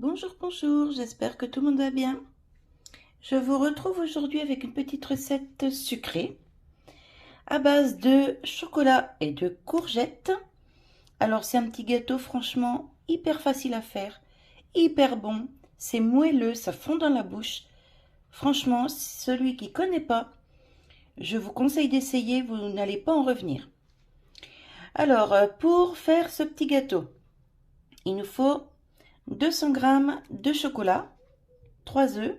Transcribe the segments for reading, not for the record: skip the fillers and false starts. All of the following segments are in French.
Bonjour, bonjour, j'espère que tout le monde va bien. Je vous retrouve aujourd'hui avec une petite recette sucrée à base de chocolat et de courgettes. Alors c'est un petit gâteau franchement hyper facile à faire, hyper bon, c'est moelleux, ça fond dans la bouche. Franchement, celui qui ne connaît pas, je vous conseille d'essayer, vous n'allez pas en revenir. Alors pour faire ce petit gâteau, il nous faut 200 g de chocolat, 3 œufs,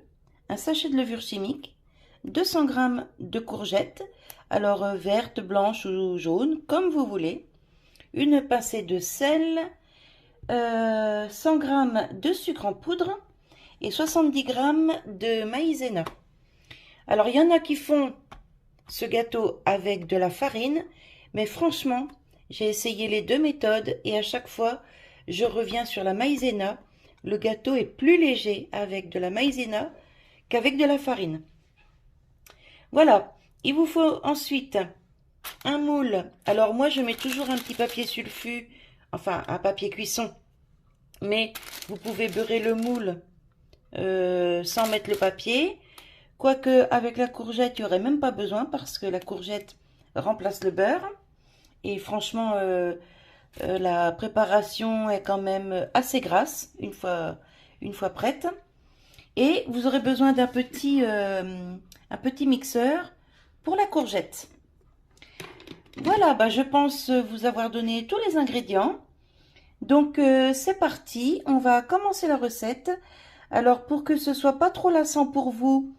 un sachet de levure chimique, 200 g de courgettes, alors vertes, blanches ou jaunes, comme vous voulez, une pincée de sel, 100 g de sucre en poudre et 70 g de maïzena. Alors il y en a qui font ce gâteau avec de la farine, mais franchement, j'ai essayé les deux méthodes et à chaque fois, je reviens sur la maïzena. Le gâteau est plus léger avec de la maïzena qu'avec de la farine. Voilà, il vous faut ensuite un moule. Alors moi je mets toujours un petit papier sulfu, enfin un papier cuisson, mais vous pouvez beurrer le moule sans mettre le papier. Quoique avec la courgette, il n'y aurait même pas besoin parce que la courgette remplace le beurre. Et franchement, la préparation est quand même assez grasse une fois prête. Et vous aurez besoin d'un petit mixeur pour la courgette. Voilà, je pense vous avoir donné tous les ingrédients. Donc c'est parti, on va commencer la recette. Alors pour que ce soit pas trop lassant pour vous,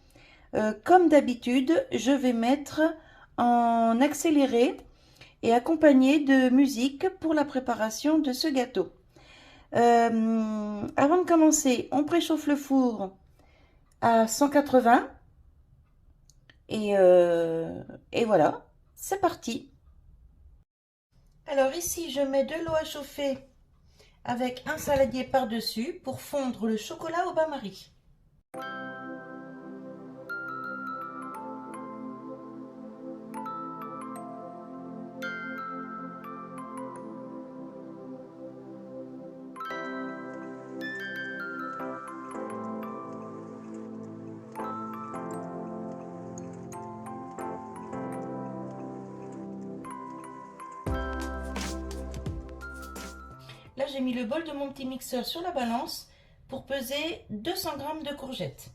comme d'habitude, je vais mettre en accéléré et accompagné de musique pour la préparation de ce gâteau. Avant de commencer, on préchauffe le four à 180 et voilà, c'est parti. Alors ici, je mets de l'eau à chauffer avec un saladier par-dessus pour fondre le chocolat au bain-marie. Là, j'ai mis le bol de mon petit mixeur sur la balance pour peser 200 g de courgettes.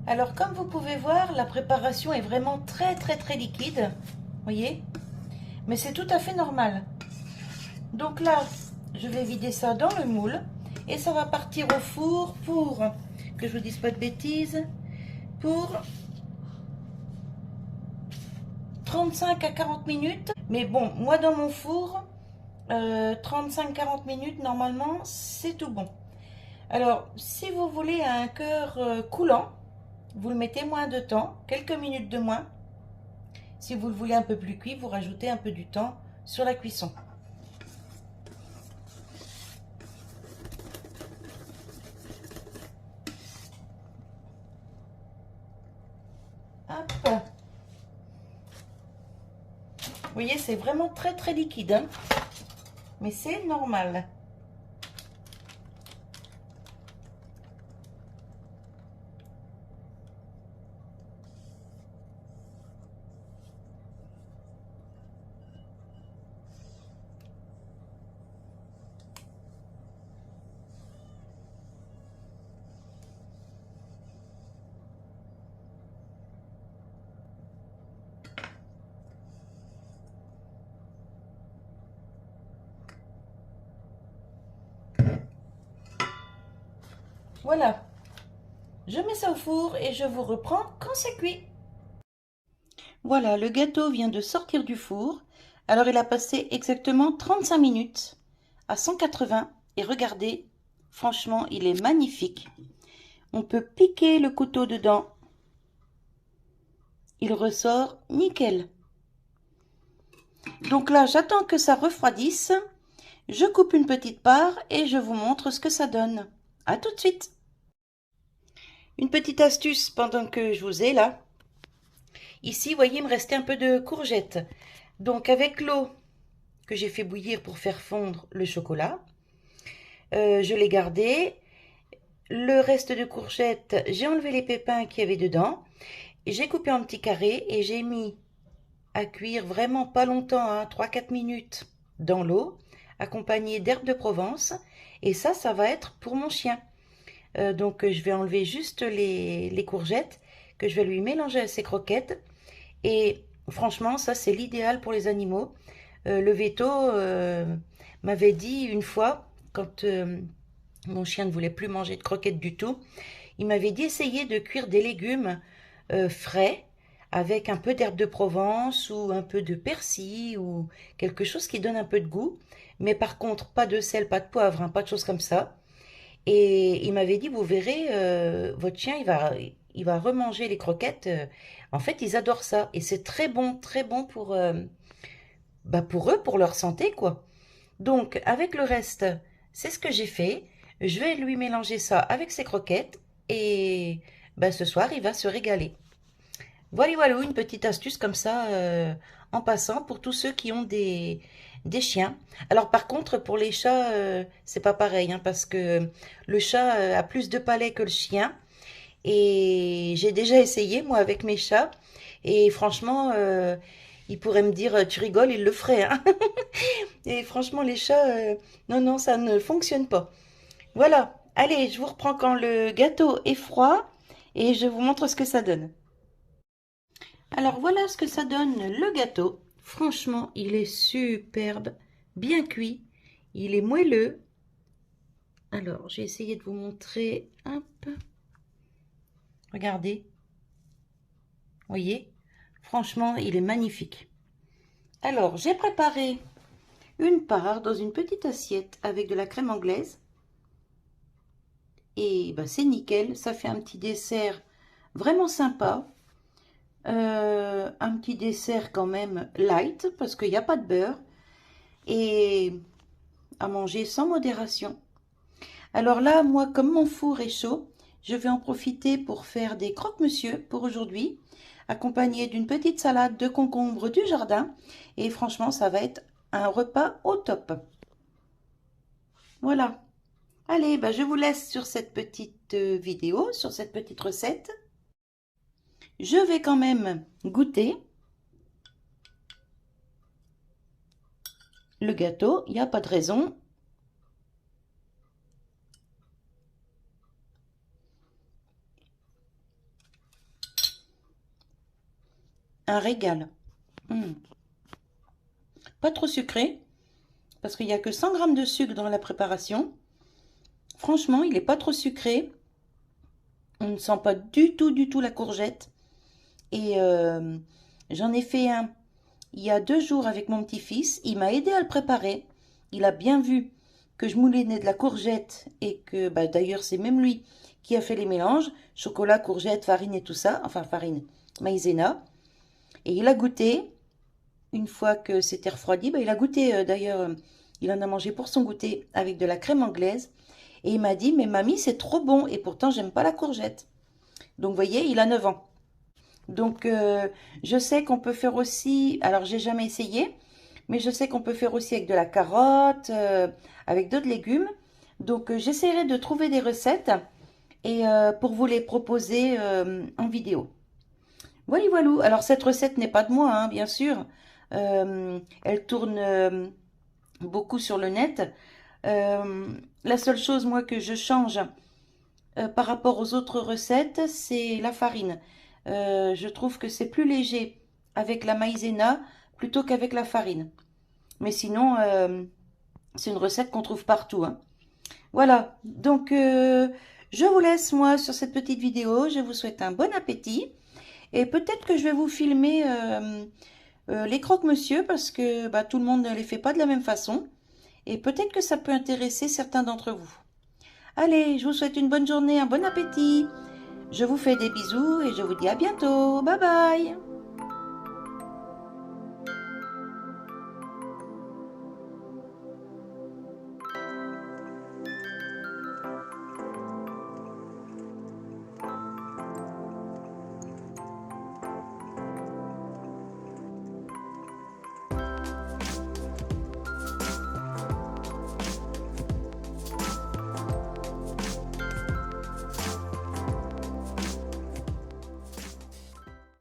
Alors comme vous pouvez voir, la préparation est vraiment très liquide, voyez, mais c'est tout à fait normal. Donc là, je vais vider ça dans le moule et ça va partir au four pour, que je vous dise pas de bêtises, pour 35 à 40 minutes. Mais bon, moi dans mon four, 35-40 minutes normalement, c'est tout bon. Alors, si vous voulez un cœur coulant, vous le mettez moins de temps, quelques minutes de moins. Si vous le voulez un peu plus cuit, vous rajoutez un peu du temps sur la cuisson. Hop. Vous voyez, c'est vraiment très liquide, hein, mais c'est normal. Voilà, je mets ça au four et je vous reprends quand c'est cuit. Voilà, le gâteau vient de sortir du four. Alors il a passé exactement 35 minutes à 180 et regardez, franchement, il est magnifique. On peut piquer le couteau dedans. Il ressort nickel. Donc là, j'attends que ça refroidisse. Je coupe une petite part et je vous montre ce que ça donne. À tout de suite. Une petite astuce pendant que je vous ai là. Ici, vous voyez, il me restait un peu de courgettes. Donc avec l'eau que j'ai fait bouillir pour faire fondre le chocolat, je l'ai gardé. Le reste de courgettes, j'ai enlevé les pépins qu'il y avait dedans. J'ai coupé en petits carrés et j'ai mis à cuire vraiment pas longtemps, hein, 3-4 minutes dans l'eau, accompagné d'herbes de Provence. Et ça va être pour mon chien. Donc je vais enlever juste les courgettes que je vais lui mélanger à ses croquettes. Et franchement, ça c'est l'idéal pour les animaux. Le veto m'avait dit une fois, quand mon chien ne voulait plus manger de croquettes du tout, il m'avait dit essayer de cuire des légumes frais avec un peu d'herbe de Provence ou un peu de persil ou quelque chose qui donne un peu de goût. Mais par contre, pas de sel, pas de poivre, hein, pas de choses comme ça. Et il m'avait dit, vous verrez, votre chien, il va remanger les croquettes. En fait, ils adorent ça. Et c'est très bon pour eux, pour leur santé, quoi. Donc, avec le reste, c'est ce que j'ai fait. Je vais lui mélanger ça avec ses croquettes. Et ce soir, il va se régaler. Voilà, une petite astuce comme ça, en passant, pour tous ceux qui ont des chiens. Alors par contre, pour les chats, c'est pas pareil, hein, parce que le chat a plus de palais que le chien. Et j'ai déjà essayé, moi, avec mes chats. Et franchement, il pourrait me dire, tu rigoles, il le ferait, hein. Et franchement, les chats, non, ça ne fonctionne pas. Voilà, allez, je vous reprends quand le gâteau est froid et je vous montre ce que ça donne. Alors voilà ce que ça donne le gâteau. Franchement, il est superbe, bien cuit, il est moelleux. Alors, j'ai essayé de vous montrer un peu. Regardez. Voyez, franchement, il est magnifique. Alors, j'ai préparé une part dans une petite assiette avec de la crème anglaise. Et c'est nickel, ça fait un petit dessert vraiment sympa. Un petit dessert quand même light parce qu'il n'y a pas de beurre et à manger sans modération. Alors là, moi, comme mon four est chaud, je vais en profiter pour faire des croque-monsieur pour aujourd'hui, accompagné d'une petite salade de concombre du jardin. Et franchement, ça va être un repas au top. Voilà. Allez, je vous laisse sur cette petite vidéo, sur cette petite recette. Je vais quand même goûter le gâteau, il n'y a pas de raison. un régal. Hmm. Pas trop sucré, parce qu'il n'y a que 100 grammes de sucre dans la préparation. Franchement, il n'est pas trop sucré. On ne sent pas du tout la courgette. Et j'en ai fait un il y a 2 jours avec mon petit-fils. Il m'a aidé à le préparer. Il a bien vu que je moulinais de la courgette et que, bah, d'ailleurs, c'est même lui qui a fait les mélanges. Chocolat, courgette, farine et tout ça. Enfin, farine, maïzena. Et il a goûté. Une fois que c'était refroidi, bah, il a goûté. D'ailleurs, il en a mangé pour son goûter avec de la crème anglaise. Et il m'a dit, mais mamie, c'est trop bon. Et pourtant, j'aime pas la courgette. Donc, vous voyez, il a 9 ans. Donc, je sais qu'on peut faire aussi, alors j'ai jamais essayé, mais je sais qu'on peut faire aussi avec de la carotte, avec d'autres légumes. Donc, j'essaierai de trouver des recettes et pour vous les proposer en vidéo. Voilà, voilà. Alors, cette recette n'est pas de moi, hein, bien sûr. Elle tourne beaucoup sur le net. La seule chose, moi, que je change par rapport aux autres recettes, c'est la farine. Je trouve que c'est plus léger avec la maïzena plutôt qu'avec la farine. Mais sinon, c'est une recette qu'on trouve partout, hein. Voilà, donc je vous laisse moi sur cette petite vidéo. Je vous souhaite un bon appétit. Et peut-être que je vais vous filmer les croque-monsieur parce que bah, tout le monde ne les fait pas de la même façon. Et peut-être que ça peut intéresser certains d'entre vous. Allez, je vous souhaite une bonne journée, un bon appétit. Je vous fais des bisous et je vous dis à bientôt. Bye bye.